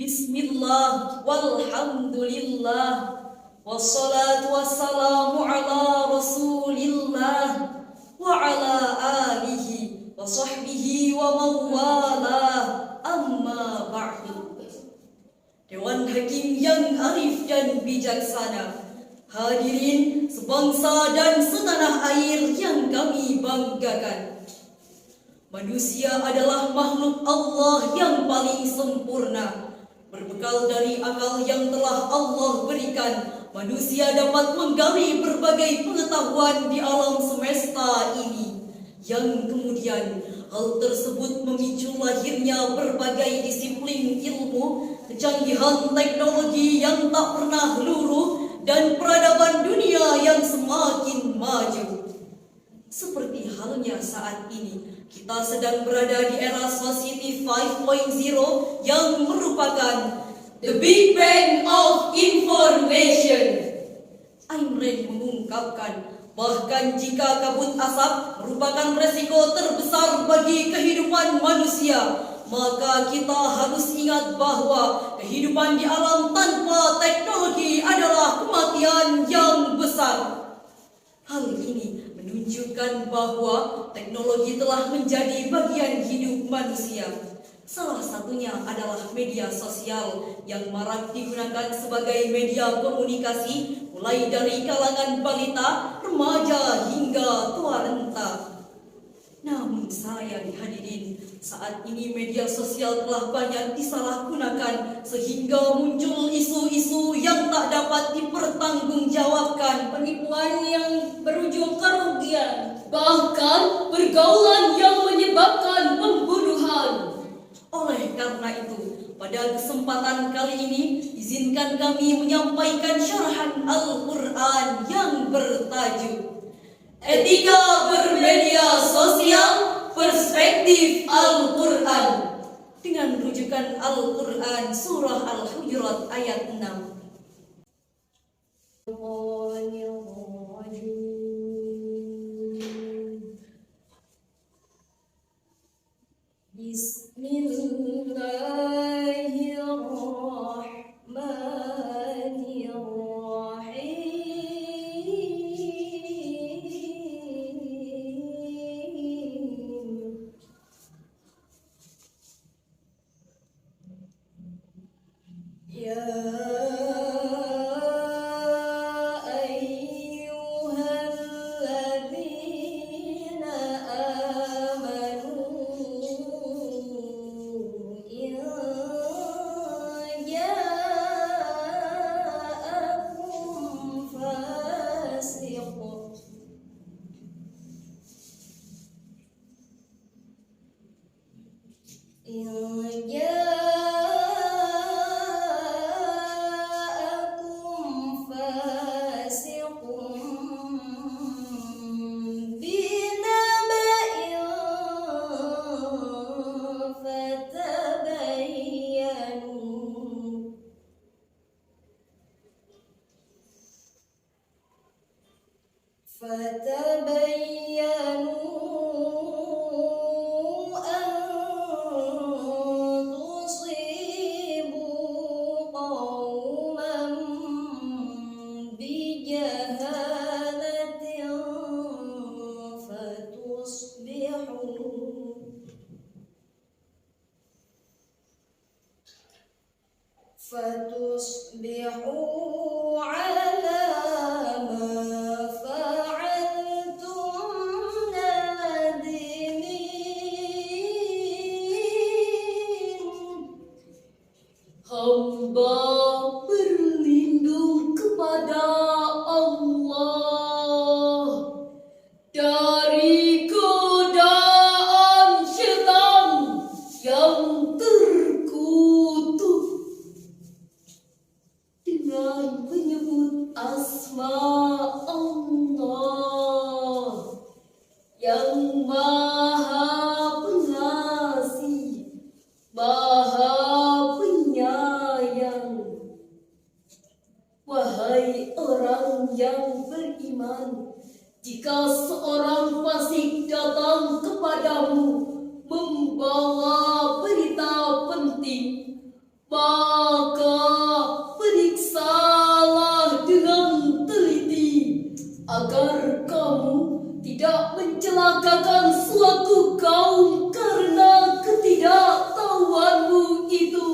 Bismillah walhamdulillah wassalatu wassalamu ala rasulillah wa ala alihi wa sahbihi wa mawalah, amma ba'du. Dewan Hakim yang arif dan bijaksana, hadirin sebangsa dan setanah air yang kami banggakan. Manusia adalah makhluk Allah yang paling sempurna. Berbekal dari akal yang telah Allah berikan, manusia dapat menggali berbagai pengetahuan di alam semesta ini. Yang kemudian hal tersebut memicu lahirnya berbagai disiplin ilmu, kecanggihan teknologi yang tak pernah luluh, dan peradaban dunia yang semakin maju. Seperti halnya saat ini, kita sedang berada di era Society 5.0 yang merupakan the Big Bang of Information. Ayn Rand mengungkapkan, bahkan jika kabut asap merupakan resiko terbesar bagi kehidupan manusia, maka kita harus ingat bahwa kehidupan di alam tanpa teknologi adalah kematian yang besar. Hal ini menunjukkan bahwa teknologi telah menjadi bagian hidup manusia. Salah satunya adalah media sosial yang marak digunakan sebagai media komunikasi, mulai dari kalangan balita, remaja hingga tua renta. Namun sayang hadirin, saat ini media sosial telah banyak disalahgunakan sehingga muncul isu-isu yang tak dapat dipertanggungjawabkan, penipuan yang berujung kerugian, bahkan pergaulan yang menyebabkan pembunuhan. Oleh karena itu, pada kesempatan kali ini, izinkan kami menyampaikan syarahan Al-Quran yang bertajuk Etika Bermedia Sosial, Perspektif Al-Quran, dengan rujukan Al-Quran Surah Al-Hujurat ayat 6. فتصبحوا على ما فعلتم نادمين. Hamba berlindung kepada Allah dari godaan syaitan yang terkutuk, dengan menyebut asma Allah yang Maha Pengasih, Maha Penyayang. Wahai orang yang beriman, jika seorang fasik datang kepadamu membawa berita penting, Maka periksalah dengan teliti agar kamu tidak mencelakakan suatu kaum karena ketidaktahuanmu itu,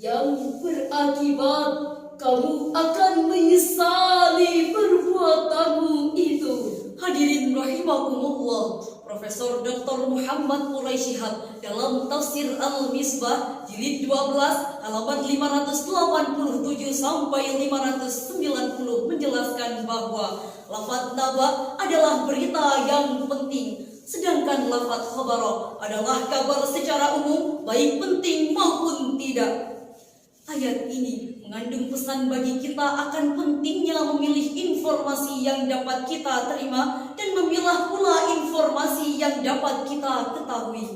yang berakibat kamu akan menyesali perbuatanmu itu. Hadirin rahimakumullah, Profesor Dr. Muhammad Quraish Shihab dalam Tafsir Al-Misbah jilid 12 halaman 587 sampai 590 menjelaskan bahwa lafaz naba adalah berita yang penting, sedangkan lafaz khabara adalah kabar secara umum, baik penting maupun tidak. Ayat ini mengandung pesan bagi kita akan pentingnya memilih informasi yang dapat kita terima dan memilah pula informasi yang dapat kita ketahui.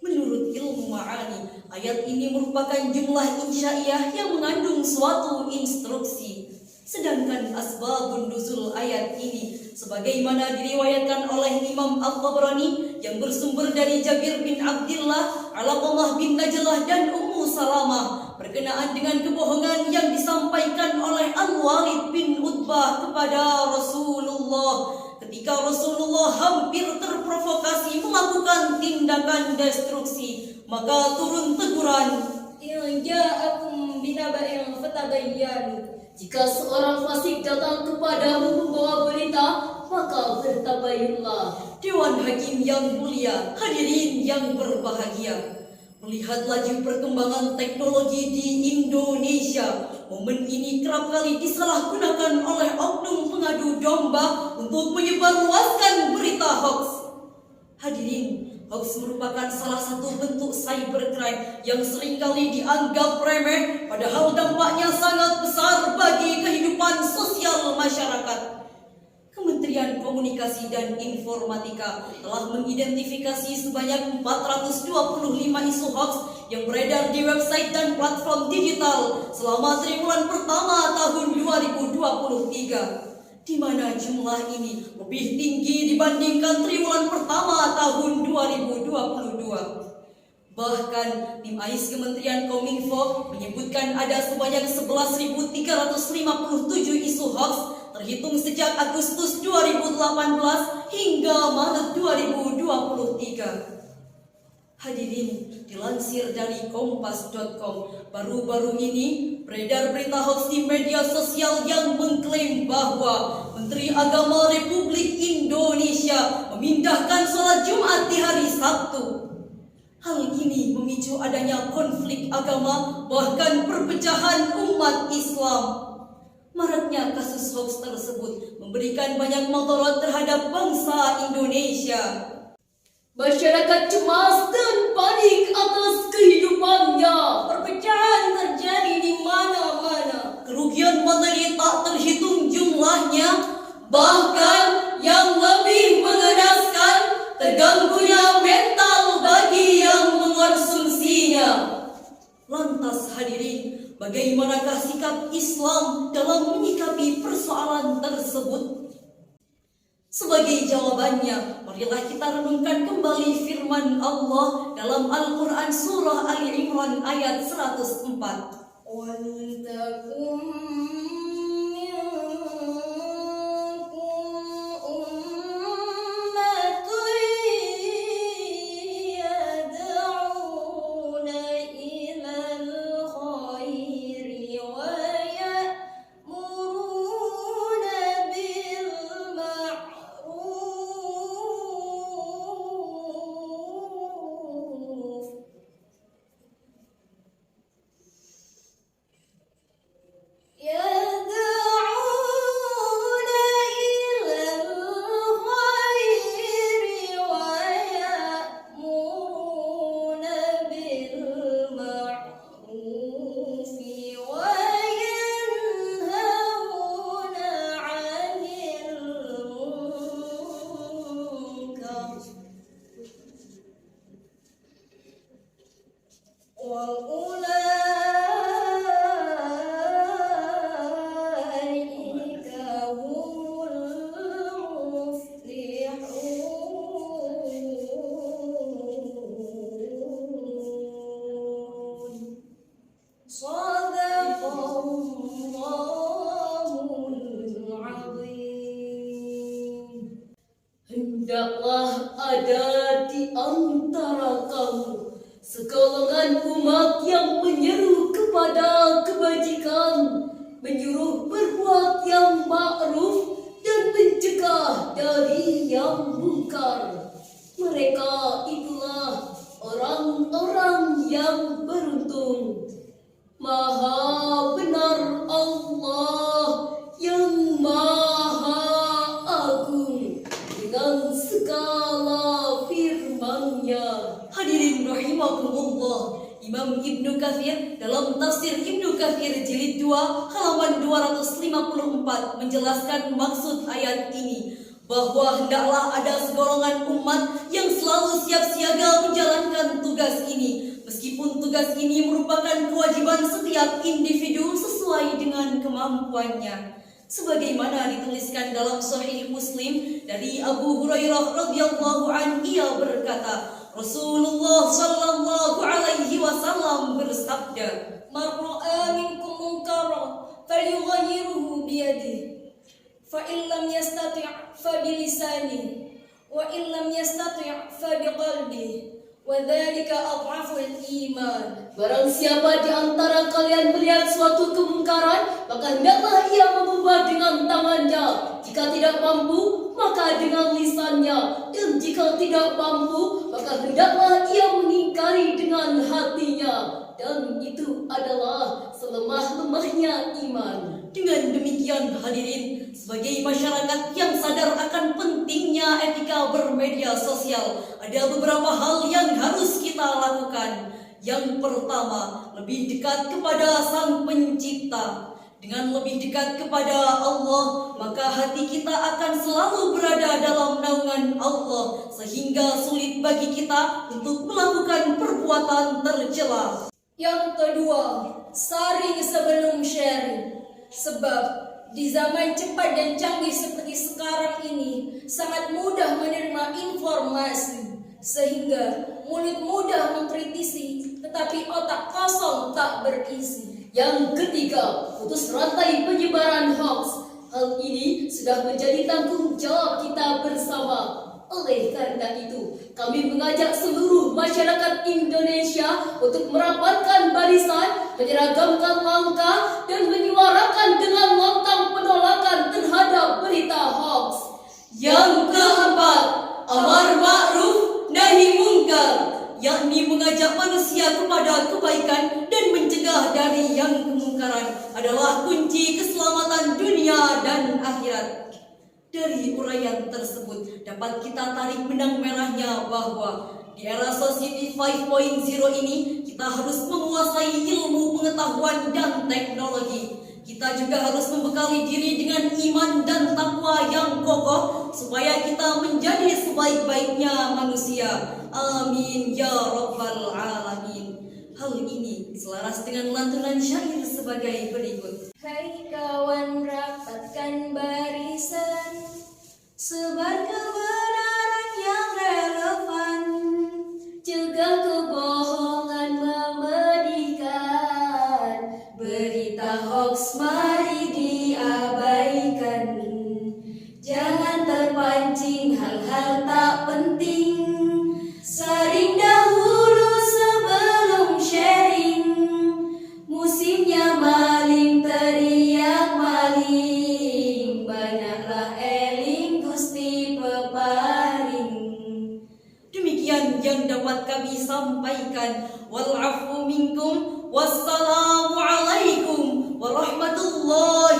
Menurut ilmu ma'ani, ayat ini merupakan jumlah insya'iyah yang mengandung suatu instruksi. Sedangkan asbabun nuzul ayat ini sebagaimana diriwayatkan oleh Imam Al-Tabrani yang bersumber dari Jabir bin Abdullah, Alaqamah bin Najlah dan Ummu Salamah berkenaan dengan kebohongan yang disampaikan oleh Al-Walid bin Utbah kepada Rasulullah ketika Rasulullah hampir terprovokasi melakukan tindakan destruksi, maka turun teguran, In ja'akum binaba'in fatabayyanu. Jika seorang fasik datang kepadamu membawa berita, maka bertabayunlah. Dewan Hakim yang mulia, hadirin yang berbahagia, melihat laju perkembangan teknologi di Indonesia, momen ini kerap kali disalahgunakan oleh oknum pengadu domba untuk menyebarluaskan berita hoax. Hadirin, hoax merupakan salah satu bentuk cybercrime yang seringkali dianggap remeh, padahal dampaknya sangat besar bagi kehidupan sosial masyarakat. Kementerian Komunikasi dan Informatika telah mengidentifikasi sebanyak 425 isu hoax yang beredar di website dan platform digital selama triwulan pertama tahun 2023. Di mana jumlah ini lebih tinggi dibandingkan triwulan pertama tahun 2022. Bahkan tim AIS Kementerian Kominfo menyebutkan ada sebanyak 11.357 isu hoax terhitung sejak Agustus 2018 hingga Maret 2023. Hadirin, dilansir dari kompas.com, baru-baru ini beredar berita hoax di media sosial yang mengklaim bahwa Menteri Agama Republik Indonesia memindahkan sholat Jumat di hari Sabtu. Hal ini memicu adanya konflik agama, bahkan perpecahan umat Islam. Maraknya kasus hoax tersebut memberikan banyak mudarat terhadap bangsa Indonesia. Masyarakat cemas dan panik atas kehidupannya. Perpecahan terjadi di mana-mana. Kerugian materi tak terhitung jumlahnya. Bahkan yang lebih mengenaskan, terganggunya mental bagi yang mengonsumsinya. Lantas hadirin, bagaimanakah sikap Islam dalam menyikapi persoalan tersebut? Sebagai jawabannya, marilah kita renungkan kembali firman Allah dalam Al-Quran Surah Ali Imran ayat 104. Shadaqallahul azim. Hendaklah ada di antara kamu segolongan umat yang menyeru kepada kebajikan, menyuruh berbuat yang ma'ruf dan mencegah dari yang mungkar. Mereka itulah orang-orang yang beruntung. Maha benar Allah yang maha agung dengan segala firman-Nya. Hadirin rahimakumullah, Imam Ibnu Katsir dalam tafsir Ibnu Katsir jilid 2 halaman 254 menjelaskan maksud ayat ini, bahwa hendaklah ada segolongan umat yang selalu siap siaga menjalankan tugas ini, meskipun tugas ini merupakan kewajiban setiap individu sesuai dengan kemampuannya. Sebagaimana dituliskan dalam Sahih Muslim dari Abu Hurairah radhiyallahu anhu, ia berkata, Rasulullah sallallahu alaihi wasallam bersabda, Man ra'a minkum munkara falyughayyirhu biyadihi, fa in lam yastati' fa bilisanihi, wa in lam yastati' fa biqalbihi, wa dzalika adhaful iman. Barang siapa di antara kalian melihat suatu kemungkaran, maka hendaklah ia mengubah dengan tangannya. Jika tidak mampu, maka dengan lisannya, dan jika tidak mampu, maka hendaklah ia mengingkari dengan hatinya, dan itu adalah selemah-lemahnya iman. Dengan demikian hadirin, sebagai masyarakat yang sadar akan pentingnya etika bermedia sosial, ada beberapa hal yang harus kita lakukan. Yang pertama, lebih dekat kepada Sang Pencipta. Dengan lebih dekat kepada Allah, maka hati kita akan selalu berada dalam naungan Allah, sehingga sulit bagi kita untuk melakukan perbuatan tercela. Yang kedua, saring sebelum sharing. Sebab di zaman cepat dan canggih seperti sekarang ini, sangat mudah menerima informasi, sehingga mulut mudah mengkritisi, tetapi otak kosong tak berisi. Yang ketiga, putus rantai penyebaran hoax. Hal ini sudah menjadi tanggung jawab kita bersama. Oleh karena itu, kami mengajak seluruh masyarakat Indonesia untuk merapatkan barisan, menyeragamkan langkah, dan menyuarakan dengan lantang penolakan terhadap berita hoax. Yang keempat, amar ma'ruf nahi mungkar, yakni mengajak manusia kepada kebaikan dan mencegah dari yang kemungkaran adalah kunci keselamatan dunia dan akhirat. Dari uraian tersebut dapat kita tarik benang merahnya bahwa di era Society 5.0 ini kita harus menguasai ilmu pengetahuan dan teknologi. Kita juga harus membekali diri dengan iman dan takwa yang kokoh supaya kita menjadi sebaik-baiknya manusia. Amin ya rabbal alamin. Hal ini selaras dengan lantunan syair sebagai berikut. Hai kawan, rapatkan barisan, sebar kebenaran yang relevan, cegah kebohongan memedihkan, berita hoax mari diabaikan, jangan terpancing hal-hal tak penting, saring dahulu sebelum sharing, musimnya maling teriak maling, banyaklah eling Gusti peparing. Demikian yang dapat kami sampaikan. Wal afu minkum, wassalamu alaikum warahmatullahi